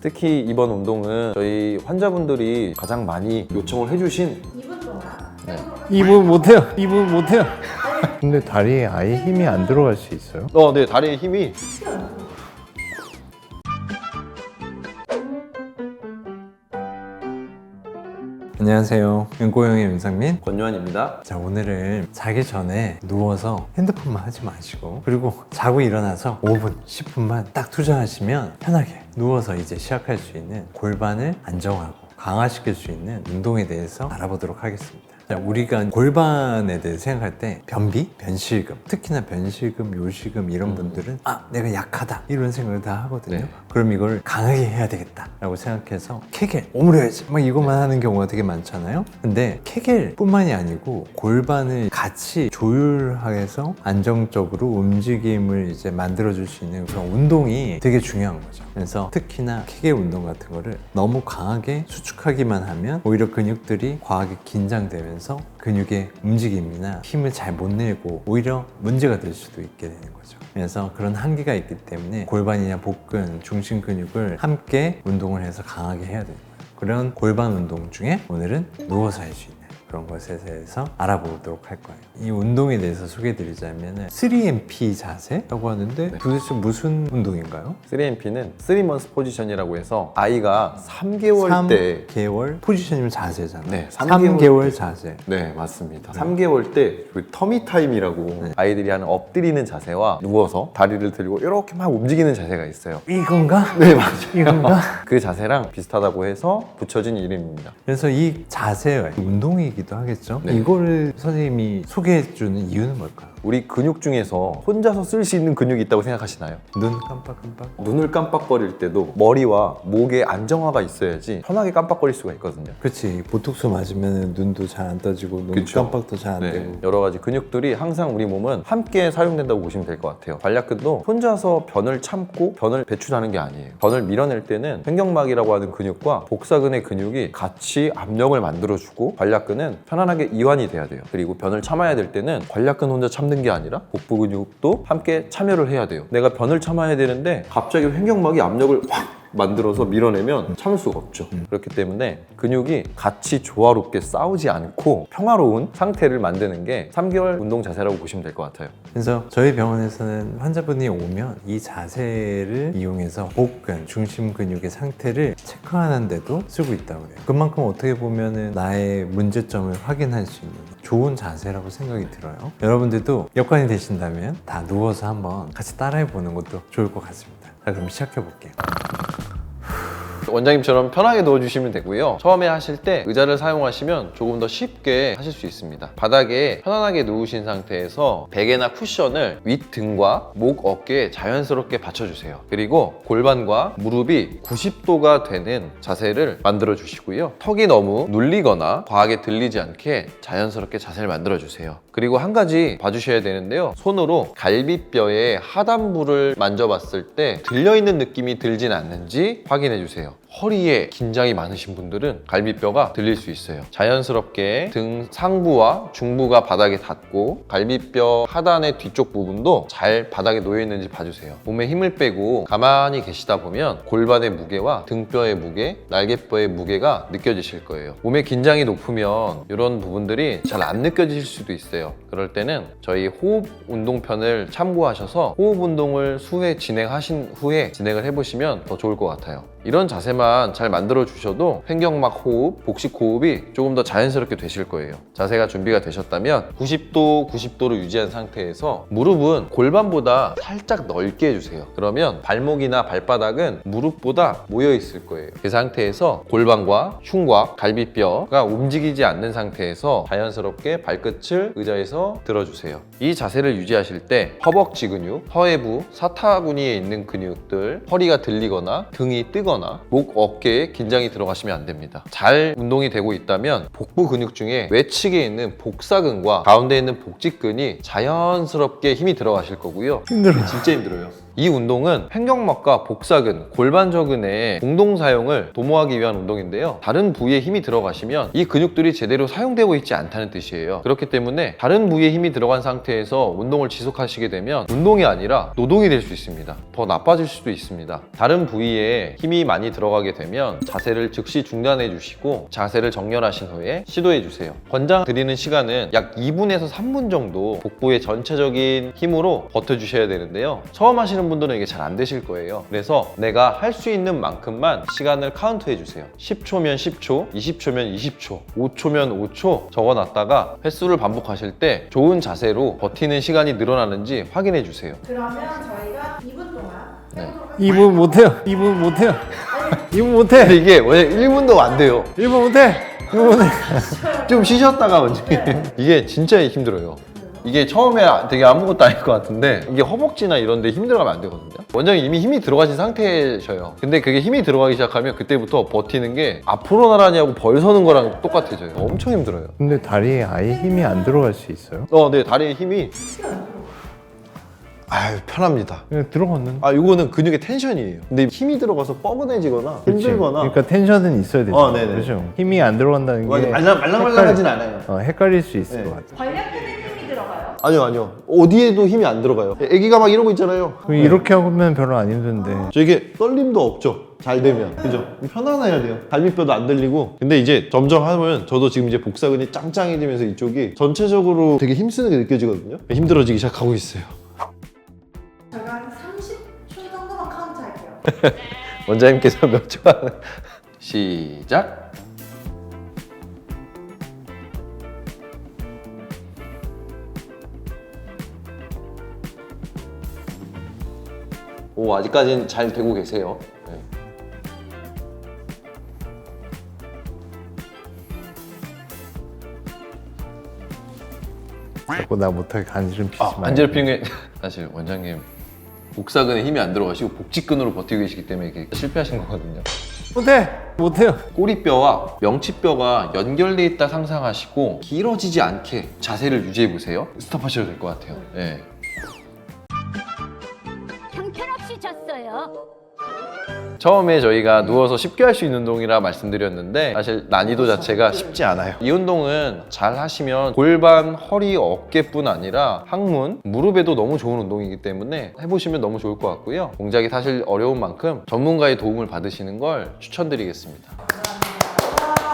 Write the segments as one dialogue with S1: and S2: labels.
S1: 특히 이번 운동은 저희 환자분들이 가장 많이 요청을 해주신
S2: 2분 동안
S1: 네.
S3: 2분 못해요. 2분 못해요. 근데 다리에 아예 힘이 안 들어갈 수 있어요?
S1: 네, 다리에 힘이
S3: 안녕하세요. 윤고영의 윤상민.
S1: 권유한입니다.
S3: 자, 오늘은 자기 전에 누워서 핸드폰만 하지 마시고, 그리고 자고 일어나서 5분, 10분만 딱 투자하시면 편하게 누워서 이제 시작할 수 있는 골반을 안정하고 강화시킬 수 있는 운동에 대해서 알아보도록 하겠습니다. 자, 우리가 골반에 대해 생각할 때 변비, 변실금, 특히나 변실금, 요실금 이런 분들은 내가 약하다 이런 생각을 다 하거든요.
S1: 네.
S3: 그럼 이걸 강하게 해야 되겠다 라고 생각해서 케겔, 오므려야지 막 이것만 하는 경우가 되게 많잖아요. 근데 케겔 뿐만이 아니고 골반을 같이 조율해서 안정적으로 움직임을 이제 만들어줄 수 있는 그런 운동이 되게 중요한 거죠. 그래서 특히나 케겔 운동 같은 거를 너무 강하게 수축하기만 하면 오히려 근육들이 과하게 긴장되면서 근육의 움직임이나 힘을 잘 못 내고 오히려 문제가 될 수도 있게 되는 거죠. 그래서 그런 한계가 있기 때문에 골반이나 복근, 중심 근육을 함께 운동을 해서 강하게 해야 되는 거예요. 그런 골반 운동 중에 오늘은 누워서 할 수 있는 그런 것에 대해서 알아보도록 할 거예요. 이 운동에 대해서 소개해드리자면 3MP 자세라고 하는데 도대체 무슨 운동인가요?
S1: 3MP는 3months 포지션이라고 해서 아이가 3개월 때
S3: 3개월 포지션이면 자세잖아요.
S1: 네,
S3: 3개월 자세.
S1: 네, 맞습니다. 3개월 때 터미 타임이라고 아이들이 하는 엎드리는 자세와 누워서 다리를 들고 이렇게 막 움직이는 자세가 있어요.
S3: 이건가?
S1: 네, 맞아요.
S3: 이건가?
S1: 그 자세랑 비슷하다고 해서 붙여진 이름입니다.
S3: 그래서 이 자세가 운동이기도 하겠죠?
S1: 네.
S3: 이거를 선생님이 소개해주는 이유는 뭘까요?
S1: 우리 근육 중에서 혼자서 쓸 수 있는 근육이 있다고 생각하시나요?
S3: 눈 깜빡깜빡.
S1: 눈을 깜빡거릴 때도 머리와 목에 안정화가 있어야지 편하게 깜빡거릴 수가 있거든요.
S3: 그치, 보톡스 맞으면 눈도 잘 안 떠지고 눈
S1: 그쵸.
S3: 깜빡도 잘 안 되고.
S1: 여러 가지 근육들이 항상 우리 몸은 함께 사용된다고 보시면 될 것 같아요. 관략근도 혼자서 변을 참고 변을 배출하는 게 아니에요. 변을 밀어낼 때는 횡격막이라고 하는 근육과 복사근의 근육이 같이 압력을 만들어주고 관략근은 편안하게 이완이 돼야 돼요. 그리고 변을 참아야 될 때는 관략근 혼자 참는 게 아니라 복부 근육도 함께 참여를 해야 돼요. 내가 변을 참아야 되는데 갑자기 횡격막이 압력을 확 만들어서 밀어내면 참을 수가 없죠. 그렇기 때문에 근육이 같이 조화롭게 싸우지 않고 평화로운 상태를 만드는 게 3개월 운동 자세라고 보시면 될 것 같아요.
S3: 그래서 저희 병원에서는 환자분이 오면 이 자세를 이용해서 복근, 중심 근육의 상태를 체크하는데도 쓰고 있다고 해요. 그만큼 어떻게 보면 나의 문제점을 확인할 수 있는 좋은 자세라고 생각이 들어요. 여러분들도 여건이 되신다면 다 누워서 한번 같이 따라해 보는 것도 좋을 것 같습니다. 자, 그럼 시작해 볼게요.
S1: 원장님처럼 편하게 누워주시면 되고요. 처음에 하실 때 의자를 사용하시면 조금 더 쉽게 하실 수 있습니다. 바닥에 편안하게 누우신 상태에서 베개나 쿠션을 윗등과 목, 어깨에 자연스럽게 받쳐주세요. 그리고 골반과 무릎이 90도가 되는 자세를 만들어 주시고요. 턱이 너무 눌리거나 과하게 들리지 않게 자연스럽게 자세를 만들어 주세요. 그리고 한 가지 봐주셔야 되는데요. 손으로 갈비뼈의 하단부를 만져봤을 때 들려있는 느낌이 들진 않는지 확인해 주세요. 허리에 긴장이 많으신 분들은 갈비뼈가 들릴 수 있어요. 자연스럽게 등 상부와 중부가 바닥에 닿고 갈비뼈 하단의 뒤쪽 부분도 잘 바닥에 놓여 있는지 봐주세요. 몸에 힘을 빼고 가만히 계시다 보면 골반의 무게와 등뼈의 무게, 날개뼈의 무게가 느껴지실 거예요. 몸에 긴장이 높으면 이런 부분들이 잘 안 느껴지실 수도 있어요. 그럴 때는 저희 호흡 운동편을 참고하셔서 호흡 운동을 수회 진행하신 후에 진행을 해보시면 더 좋을 것 같아요. 이런 자세만 잘 만들어 주셔도 횡격막 호흡, 복식 호흡이 조금 더 자연스럽게 되실 거예요. 자세가 준비가 되셨다면 90도를 유지한 상태에서 무릎은 골반보다 살짝 넓게 해주세요. 그러면 발목이나 발바닥은 무릎보다 모여 있을 거예요. 그 상태에서 골반과 흉곽, 갈비뼈가 움직이지 않는 상태에서 자연스럽게 발끝을 의자에서 들어주세요. 이 자세를 유지하실 때 허벅지 근육, 허회부, 사타구니에 있는 근육들, 허리가 들리거나 등이 뜨거나 목, 어깨에 긴장이 들어가시면 안 됩니다. 잘 운동이 되고 있다면 복부 근육 중에 외측에 있는 복사근과 가운데 있는 복직근이 자연스럽게 힘이 들어가실 거고요.
S3: 힘들어요.
S1: 진짜 힘들어요. 이 운동은 횡격막과 복사근, 골반저근의 공동 사용을 도모하기 위한 운동인데요. 다른 부위에 힘이 들어가시면 이 근육들이 제대로 사용되고 있지 않다는 뜻이에요. 그렇기 때문에 다른 다른 부위에 힘이 들어간 상태에서 운동을 지속하시게 되면 운동이 아니라 노동이 될 수 있습니다. 더 나빠질 수도 있습니다. 다른 부위에 힘이 많이 들어가게 되면 자세를 즉시 중단해 주시고 자세를 정렬하신 후에 시도해 주세요. 권장드리는 시간은 약 2분에서 3분 정도 복부의 전체적인 힘으로 버텨주셔야 되는데요. 처음 하시는 분들은 이게 잘 안 되실 거예요. 그래서 내가 할 수 있는 만큼만 시간을 카운트해 주세요. 10초면 10초, 20초면 20초, 5초면 5초 적어놨다가 횟수를 반복하실 때 좋은 자세로 버티는 시간이 늘어나는지 확인해 주세요.
S2: 그러면 저희가 2분 동안
S1: 네.
S2: 해보도록
S3: 2분 못해요. 2분 못해요. 2분
S1: 근데
S3: 못해.
S1: 이게 원래 1분도 안 돼요.
S3: 1분 못해. 1분 못해.
S1: 좀 쉬셨다가 원장님. 이게 진짜 힘들어요. 이게 처음에 되게 아무것도 아닐 것 같은데 이게 허벅지나 이런 데 힘들어가면 안 되거든요. 원장님 이미 힘이 들어가신 상태셔요. 근데 그게 힘이 들어가기 시작하면 그때부터 버티는 게 앞으로 나란히하고 벌 서는 거랑 똑같아져요. 엄청 힘들어요.
S3: 근데 다리에 아예 힘이 안 들어갈 수 있어요?
S1: 네, 다리에 힘이 편합니다.
S3: 그냥 들어갔는데.
S1: 이거는 근육의 텐션이에요. 근데 힘이 들어가서 뻐근해지거나
S3: 그치?
S1: 힘들거나
S3: 그러니까 텐션은 있어야 되죠.
S1: 네네.
S3: 그렇죠. 힘이 안 들어간다는 게
S1: 말랑말랑하진 않아요.
S3: 헷갈릴 수 있을
S1: 네.
S3: 것 같아요.
S2: 관략근에 힘이 들어가요.
S1: 아니요. 어디에도 힘이 안 들어가요. 애기가 막 이러고 있잖아요.
S3: 그럼 이렇게 하면 별로 안 힘든데.
S1: 저 이게 떨림도 없죠. 잘 되면. 그죠? 편안해야 돼요. 갈비뼈도 안 들리고. 근데 이제 점점 하면 저도 지금 이제 복사근이 짱짱해지면서 이쪽이 전체적으로 되게 힘쓰는 게 느껴지거든요. 힘들어지기 시작하고 있어요.
S2: 제가 한 30초 정도만 카운트 할게요.
S1: 원장님께서 몇 초 하는 시작. 아직까지는 잘 되고 계세요. 네.
S3: 자꾸 나 못하게 간지럼 피지 말고.
S1: 반지를 피는 게 사실 원장님 복사근에 힘이 안 들어가시고 복직근으로 버티고 계시기 때문에 이게 실패하신 거거든요.
S3: 못해요.
S1: 꼬리뼈와 명치뼈가 연결돼 있다 상상하시고 길어지지 않게 자세를 유지해 보세요. 스톱하셔도 될 것 같아요. 네.
S4: 형편없이 졌어요.
S1: 처음에 저희가 누워서 쉽게 할 수 있는 운동이라 말씀드렸는데 사실 난이도 자체가 쉽지 않아요. 이 운동은 잘 하시면 골반, 허리, 어깨뿐 아니라 항문, 무릎에도 너무 좋은 운동이기 때문에 해보시면 너무 좋을 것 같고요. 동작이 사실 어려운 만큼 전문가의 도움을 받으시는 걸 추천드리겠습니다.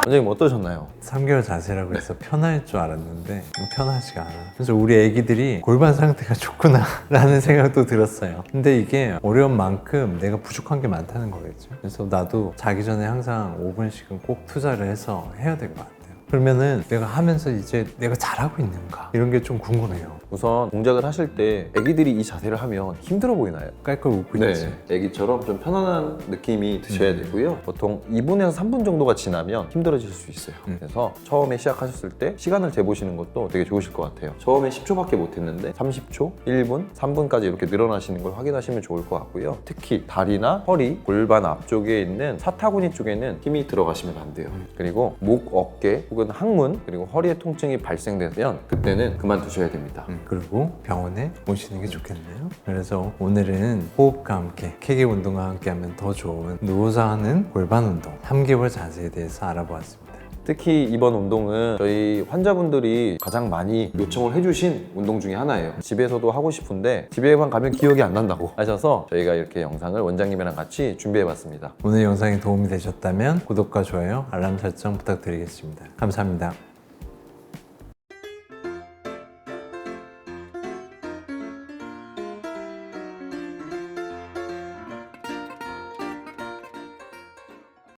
S1: 원장님 어떠셨나요?
S3: 3개월 자세라고 해서 편할 줄 알았는데 편하지가 않아. 그래서 우리 애기들이 골반 상태가 좋구나 라는 생각도 들었어요. 근데 이게 어려운 만큼 내가 부족한 게 많다는 거겠죠. 그래서 나도 자기 전에 항상 5분씩은 꼭 투자를 해서 해야 될 것 같아요. 그러면은 내가 하면서 이제 내가 잘하고 있는가 이런 게 좀 궁금해요.
S1: 우선 동작을 하실 때 애기들이 이 자세를 하면 힘들어 보이나요?
S3: 깔깔 웃고 있지.
S1: 애기처럼 좀 편안한 느낌이 드셔야 되고요. 보통 2분에서 3분 정도가 지나면 힘들어질 수 있어요. 그래서 처음에 시작하셨을 때 시간을 재보시는 것도 되게 좋으실 것 같아요. 처음에 10초밖에 못했는데 30초, 1분, 3분까지 이렇게 늘어나시는 걸 확인하시면 좋을 것 같고요. 특히 다리나 허리, 골반 앞쪽에 있는 사타구니 쪽에는 힘이 들어가시면 안 돼요. 그리고 목, 어깨 혹은 항문 그리고 허리의 통증이 발생되면 그때는 그만두셔야 됩니다.
S3: 그리고 병원에 오시는 게 좋겠네요. 그래서 오늘은 호흡과 함께 케겔 운동과 함께 하면 더 좋은 누워서 하는 골반 운동 3개월 자세에 대해서 알아보았습니다.
S1: 특히 이번 운동은 저희 환자분들이 가장 많이 요청을 해주신 운동 중에 하나예요. 집에서도 하고 싶은데 집에만 가면 기억이 안 난다고 하셔서 저희가 이렇게 영상을 원장님이랑 같이 준비해봤습니다.
S3: 오늘 영상이 도움이 되셨다면 구독과 좋아요, 알람 설정 부탁드리겠습니다. 감사합니다.